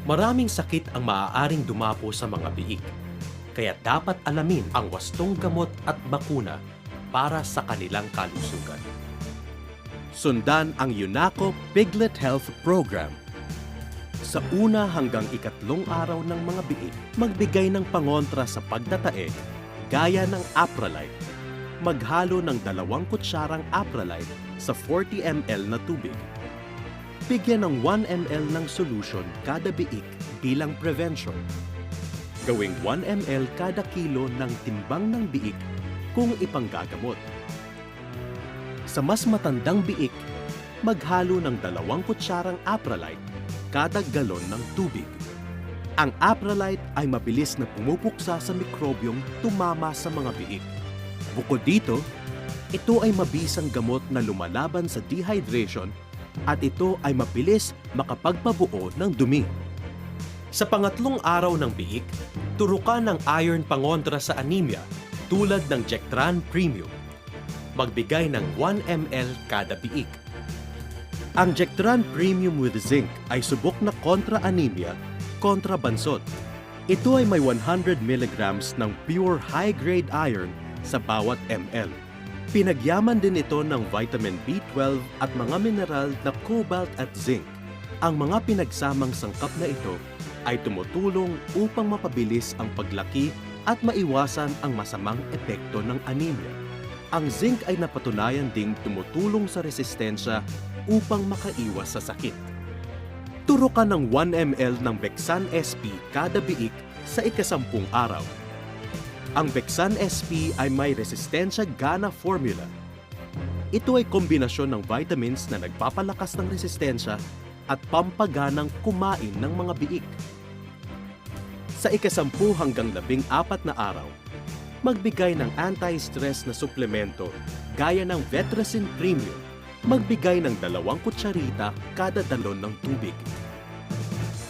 Maraming sakit ang maaaring dumapo sa mga biik, kaya dapat alamin ang wastong gamot at bakuna para sa kanilang kalusugan. Sundan ang UNACO Piglet Health Program. Sa una hanggang ikatlong araw ng mga biik, magbigay ng pangontra sa pagtatae gaya ng Apralite. Maghalo ng 2 kutsarang Apralite sa 40 ml na tubig. Bigyan ng 1 ml ng solution kada biik bilang prevention. Gawing 1 ml kada kilo ng timbang ng biik kung ipanggagamot. Sa mas matandang biik, maghalo ng 2 kutsarang Apralite kada galon ng tubig. Ang Apralite ay mabilis na pumupuksa sa mikrobyong tumama sa mga biik. Bukod dito, ito ay mabisang gamot na lumalaban sa dehydration at ito ay mabilis makapagpabuo ng dumi. Sa pangatlong araw ng biik, turukan ng iron pangontra sa anemia tulad ng Jectran Premium. Magbigay ng 1 ml kada biik. Ang Jectran Premium with Zinc ay subok na kontra anemia, kontra bansot. Ito ay may 100 mg ng pure high-grade iron sa bawat ml. Pinagyaman din ito ng vitamin B12 at mga mineral na cobalt at zinc. Ang mga pinagsamang sangkap na ito ay tumutulong upang mapabilis ang paglaki at maiwasan ang masamang epekto ng anemia. Ang zinc ay napatunayan ding tumutulong sa resistensya upang makaiwas sa sakit. Turo ka ng 1 ml ng Bexan SP kada biik sa ika-10 araw. Ang Bexan SP ay may resistensya gana formula. Ito ay kombinasyon ng vitamins na nagpapalakas ng resistensya at pampaganang kumain ng mga biik. Sa ika-10 hanggang 14 na araw, magbigay ng anti-stress na suplemento gaya ng Vetracin Premium. Magbigay ng 2 kutsarita kada dalon ng tubig.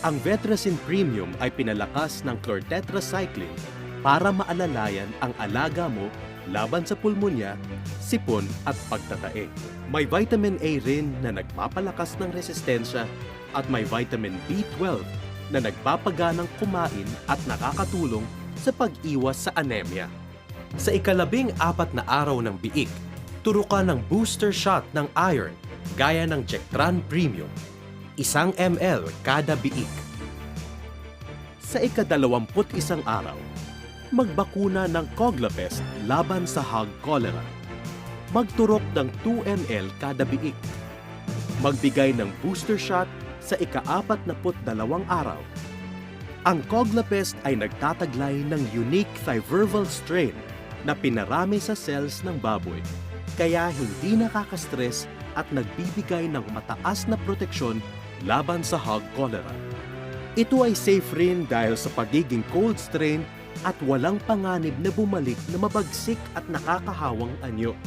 Ang Vetracin Premium ay pinalakas ng chlortetracycline para maalalayan ang alaga mo laban sa pulmonya, sipon at pagtatae. May vitamin A rin na nagpapalakas ng resistensya at may vitamin B12 na nagpapaganang kumain at nakakatulong sa pag-iwas sa anemia. Sa ika-14 na araw ng biik, turo ka ng booster shot ng iron gaya ng Jectran Premium, 1 ml kada biik. Sa ika-21 araw, magbakuna ng Coglapest laban sa hog cholera. Magturok ng 2 ml kada biik. Magbigay ng booster shot sa ika-42 araw. Ang Coglapest ay nagtataglay ng unique Thiverval strain na pinarami sa cells ng baboy, kaya hindi nakaka-stress at nagbibigay ng mataas na proteksyon laban sa hog cholera. Ito ay safe rin dahil sa pagiging cold strain at walang panganib na bumalik na mabagsik at nakakahawang anyo.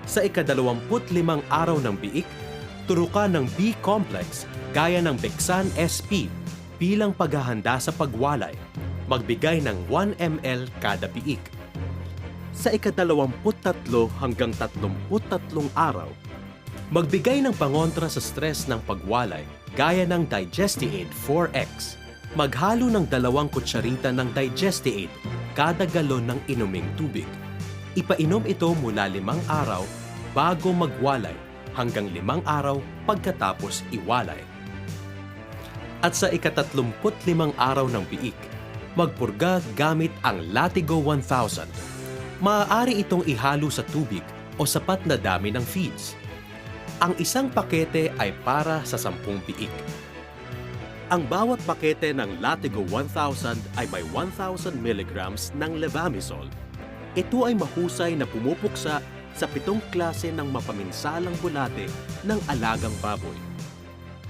Sa ika-25 araw ng biik, turukan ng B-complex gaya ng Bexan SP bilang paghahanda sa pagwalay. Magbigay ng 1 ml kada biik. Sa ika-23 hanggang 33 araw, magbigay ng pangontra sa stress ng pagwalay gaya ng Digesti-Aid 4X. Maghalo ng 2 kutsarita ng Digesti-Aid kada galon ng inuming tubig. Ipainom ito mula 5 araw bago magwalay hanggang 5 araw pagkatapos iwalay. At sa ika-35 araw ng biik, magpurga gamit ang Latigo 1000. Maaari itong ihalo sa tubig o sapat na dami ng feeds. Ang isang pakete ay para sa 10 biik. Ang bawat pakete ng Latigo 1000 ay may 1,000 mg ng levamisole. Ito ay mahusay na pumupuksa sa 7 klase ng mapaminsalang bulate ng alagang baboy.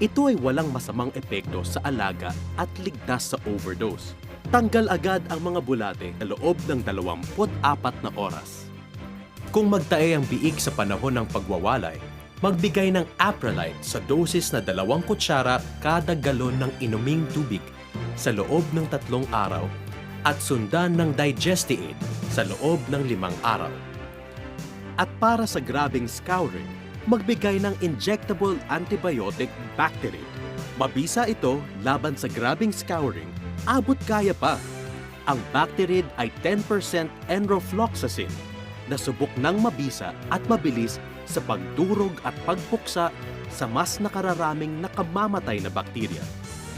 Ito ay walang masamang epekto sa alaga at ligtas sa overdose. Tanggal agad ang mga bulate sa loob ng 24 na oras. Kung magtae ang biik sa panahon ng pagwawalay, magbigay ng Apralite sa dosis na 2 kutsara kada galon ng inuming tubig sa loob ng 3 araw at sundan ng Digesti-Aid sa loob ng 5 araw. At para sa grabing scouring, magbigay ng injectable antibiotic Bactarid Mabisa ito laban sa grabing scouring, abot kaya pa. Ang Bactarid ay 10% enrofloxacin na subok ng mabisa at mabilis sa pagdurog at pagpuksa sa mas nakararaming nakamamatay na bakterya,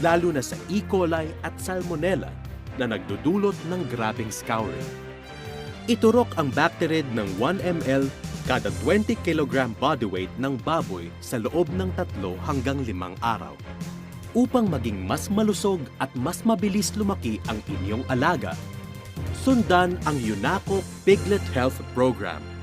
lalo na sa E. coli at Salmonella na nagdudulot ng grabing scouring. Iturok ang Bactarid ng 1 ml kada 20 kg body weight ng baboy sa loob ng 3 hanggang 5 araw. Upang maging mas malusog at mas mabilis lumaki ang inyong alaga, sundan ang UNACO Piglet Health Program.